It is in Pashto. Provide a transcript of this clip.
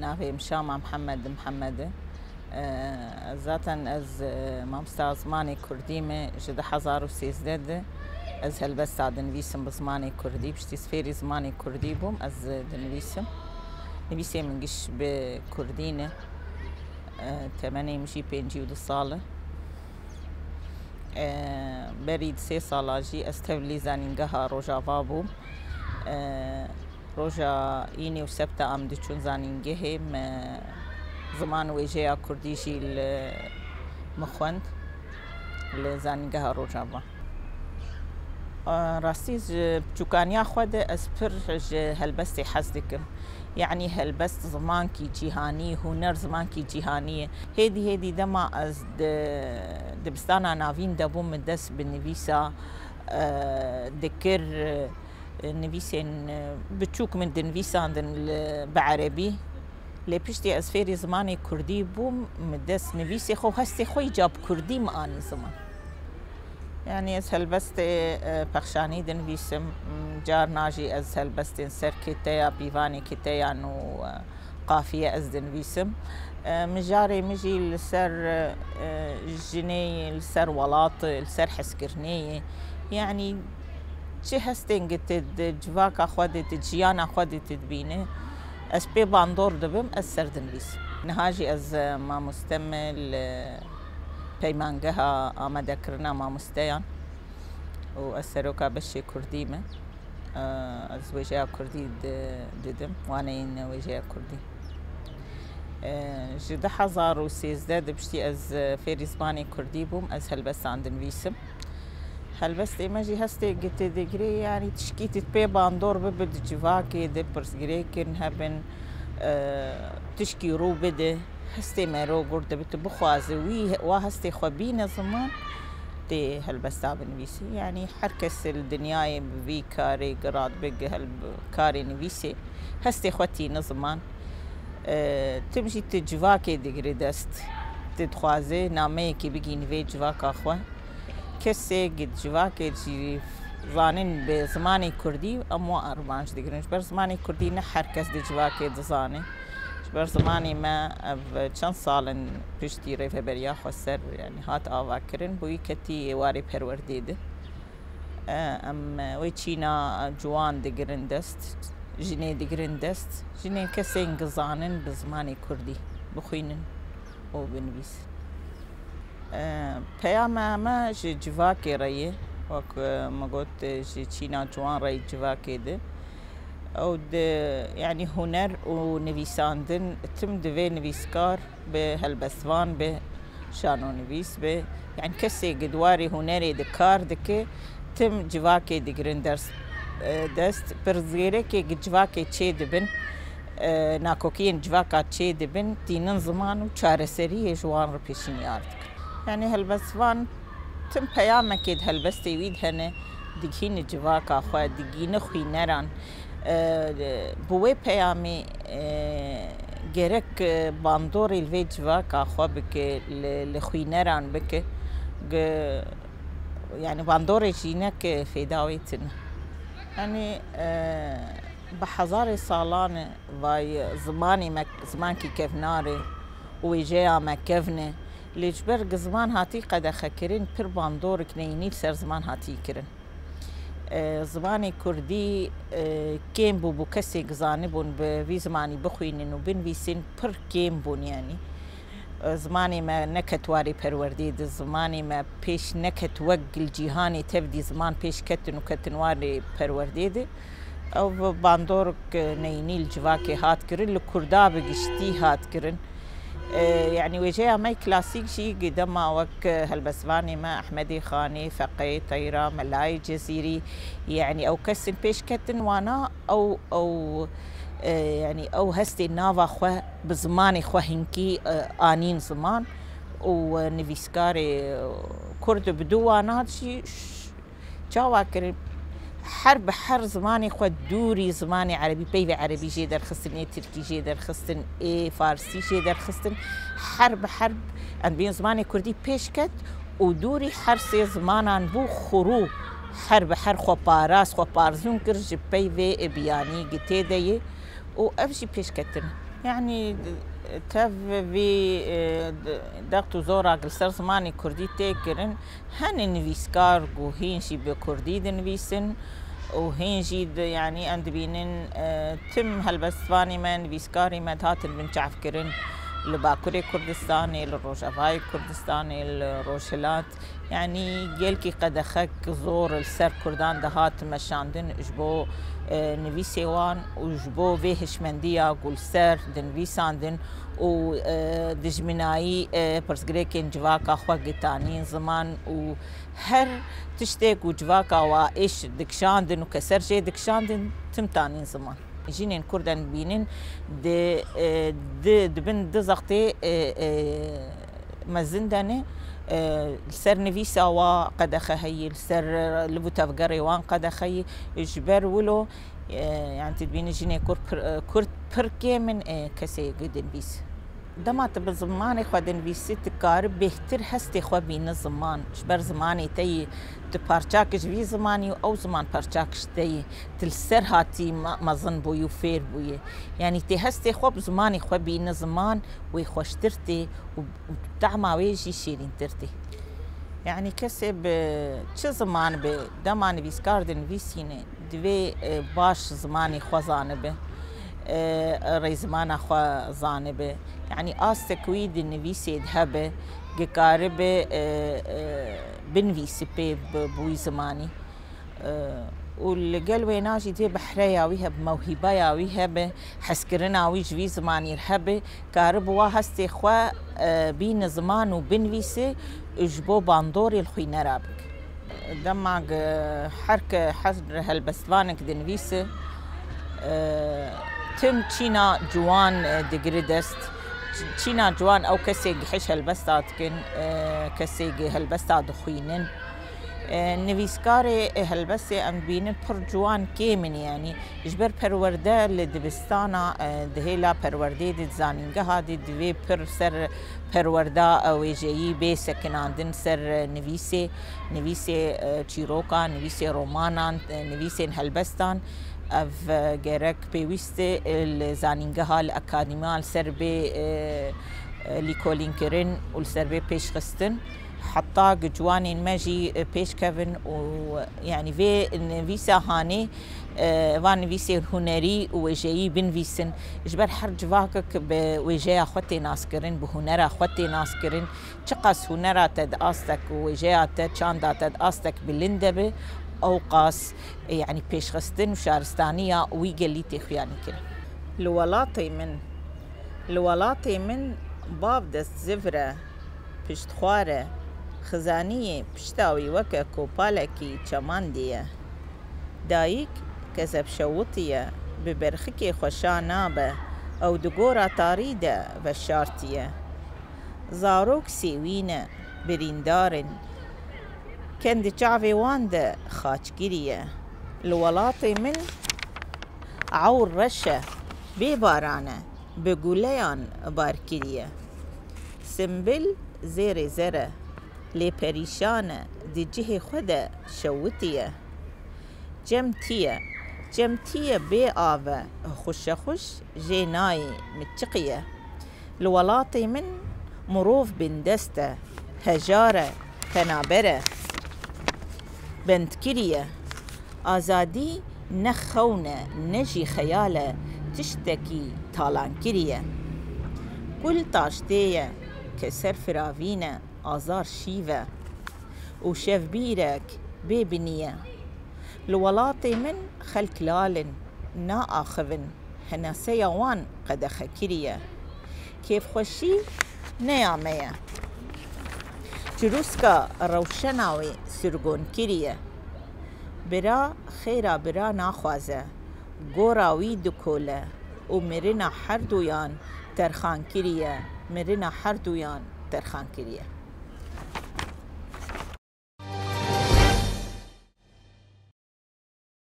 ناوی مشام محمد محمد ذاتن از مامستا زمانی کردی می جده 1013 از هلبست دنویسم بزمانی کردی بشتی سفری زمانی کردی بوم از دنویسم نویسم منگش به کردینه تمنی مشی 52 ساله برید 3 ساله جی از تولی زنینگه روژاوا بوم روژا اینی و سبت آمده چون زنینگه زمان ویژه کردیشی مخوند لزنینگه روژاوا راستیز بچوکانیا خود از پر هلبستی حز دکم يعني هلبست زمان کی جهانی هنر زمان کی جهانیه هدی دما از دبستانا ناوین دبوم دست بنویسا دکر نویسن بچوک من دنویسان بعربی لپشتی از فیری زمانی کردی بوم دست نویسی خو هستی خوی جاب کردی معانی زمان يعني از هلبست پخشانی دنویسم جار ناجی از هلبست سر کتیا بیوانی کتیا نو قافیه از دنویسم مجاري مجي لسر جني لسر ولاط لسر حسكرنية يعني چه هستين قلت جواك أخوادت جيانا أخوادت تبينه أس بي باندور دبم أس سر دنويسم نهاجي از ما مستمل پیمانگه آماده کردن ما مستیان و از سروکا بشی کردیمه از وجه کردی دیدم وانه این وجه کردی جده 1013 دبشتی از فیری زمانی کردی بوم از هلبستان دنویسم هلبست ایمجی هستی گتی دیگری یعنی تشکیت پی باندور ببد جواکی دی پرسگری کن هبن تشکی رو بده هستی مرو گرده بتو بخوازه و هستی خوابین زمان دی هلبستا بنویسی یعنی هر کس الدنیای بی کاری قراد بگه کاری نویسی هستی خواتی نزمان تمشي تجواكي دقري دست تدخوازي نامي كي بيجي نوي جواك أخوة كسي قد جواكي جي زانين بزماني كردي أمو أربانش دقرينش بر زماني كردي نحر كس دي جواكي دزاني بر زماني ما چند سالن پشتی رفه بریا خسر يعني هات آوا کرن بوی کتی واری پروردیده ام وی چینا جوان دقرن دست جني دقرن دست جني كسي انقزانن بزماني كردي بخوينن و بنويس پیاما ما جي جواكي رأيه وك ما قلت جي چينا جوان رأي جواكي ده او يعني هنر ونويساندن تم دوي نويسكار بهالبسوان به شانو نويس به يعني كسي قدواري هنري دكار دكي تم جواكي دقرن درس دست پرزگیره که جواکی چه دبن ناکوکین جواکا چه دبن تینن زمان و چارەسەری جوان رو پیشنی آرد یعنی هلبسوان تم پیام کد هلبستی وید هنه دیگین جواکا خواه دیگین خوی نران بوی پیامی گرک باندوری الوی جواکا خواه بکه لخوی نران بکه يعني باندوری جینک فیداویتن يعني بحزاري صالانة باي زمان كي كفناري ويجيا ما كفنة ليجبرق زمان هاتي قد خكرين بير باندور كنيني سر زمان هاتي كرن زماني كردي كيم بو كسي جانبون بفي زماني بخوينن وبن فيسين بير كيم بون يعني زماني ما نكت واري پرورديد زماني ما پیش نكت وق الجيهاني تبدي زمان پیش كتن واري پرورديد او باندورك نيني الجواكي هات كرن لكردا بقشتي هات كرن يعني وجهها ماي كلاسيك شي قدما وك هالبسواني ما احمدي خاني فقيه طيره ملاي جزيري يعني او كسن پیش كتن وانا او يعني او هستي نافا خو بزماني خو هنكي آنين زمان ونفيسكاري كرد بدوانات شي جاواكر حر زماني خو دوري زماني عربي بيفي عربي جيدر خستن اي تركي جيدر خستن اي فارسي جيدر خستن حرب عند بين زماني كردي بيشكت ودوري حرسي زمانان بو خرو حرب خو باراس خو بارزون كرج بيفي بياني قتي دي و افشي پیش کتن يعني تف في دقتو زورا قلسر زماني كردي تيكرن هن نفيسكار وهينشي بكردي دنفيسن وهينجي يعني عند بينن تم هالبستفاني من فيسكاري مدهاتن بنشعف كرن لباكوري كردستاني للروجافاي كردستاني الروشلات يعني جيلكي قدخك زور السر كردان دهات مشاندن اجبو نفيسيوان وجبو فيهش منديا قول سر دنفيساندن و دجمناي برسغريكين جواكا خوا قتانين زمان و هر تشتيك وجواكا وايش دكشاندن وكسر شي دكشاندن تمتانين زمان جينين كردن بينين دبن دزغتي مزندنه السر نفيسا وقدخ هي السر لبو تفقري وان قدخ هي اجبر ولو يعني تبين جيني كرد بركي من كسي قدن بيس دمات بالزمان خودن بيسي تكارب بهتر هستي خو بين الزمان شبر زماني تي تبارچاكش في زماني او زمان بارچاكش تي تلسر هاتي مظن بو يفير بو يعني تي هستي خو بزماني خو بين الزمان ويخوشترتي وبتعما ويجي شيرين ترتي يعني كسب چه زمان دمان بيسكاردن فيسينه دوي باش زماني خو زانبه ري زمان أخوا زانبه يعني آستكويد النفيسي دهبه قاربه بنفيسي بوي زماني والقلوي ناجي دي بحريا ويها بموهبايا ويها بحسكرنا ويج في زماني رهبه قارب واهستي خوا بين زمان وبنفيسي اجبو باندوري الخوي رابك دماغ حركة حجر هالبستفانك دنفيسي تم تشينا جوان دقردست تشينا جوان او كسي حش هالبستات كن كسي هالبستات دخوينن نفيسكاري هالبسي ام بينن بر جوان كيمن يعني جبر پرورده لدبستانا دهيلا پرورده دي زانينگه هادي دوي پر سر پرورده ويجي بي سكناندن سر نويسي چيروكا نويسي رومانان نويسي هالبستان اف گرک پیوسته الزانینگه الاکادمیال سربی لیکولین کرن و سربی پیش خستن حتی جوانین ماجی پیش کردن و يعني في نفيسا هاني وان نفيسي هنري وجاي بنفيسن جبر حر جواكك بوجاي اخوتي ناسكرين بهنرا اخوتي ناسكرين تقاس هنرا تد استك وجاي تشاندا تد استك بلندبه أوقاس يعني بيشخستن وشارستانية ويقليتي خياني كده لولاتي من باب دست زفرة پشتخواره خزانية پشتاوي وكا كوبالكي چماندية دايك كذب شوطية ببرخكي خوشانابة أو دقورة طاريدة وشارتية زاروك سيوينة بريندارن كند شعبي واندا خاچگيرية الولاطي من عور رشة ببارانة بقوليان باركيرية سنبل زيري زرة لي بريشانة دي جهي خدا شوتية جمتية بي آفا خش جيناي متقية الولاطي من مروف بندستة هجارة تنابرة بنتكرية آزادي نخونة نجي خيالة تشتكي طالانكرية كل طاشتية كسر فراوينة آزار شيفة وشف بيرك ببنية الولاطي من خلق لالن نا آخفن هنا سيوان قد خكرية كيف خوشي نيامية جروسكا روشناوي سرگون كريه برا خيرا برا ناخوازه گوراوي دكوله ومرنا حردويان ترخان كريه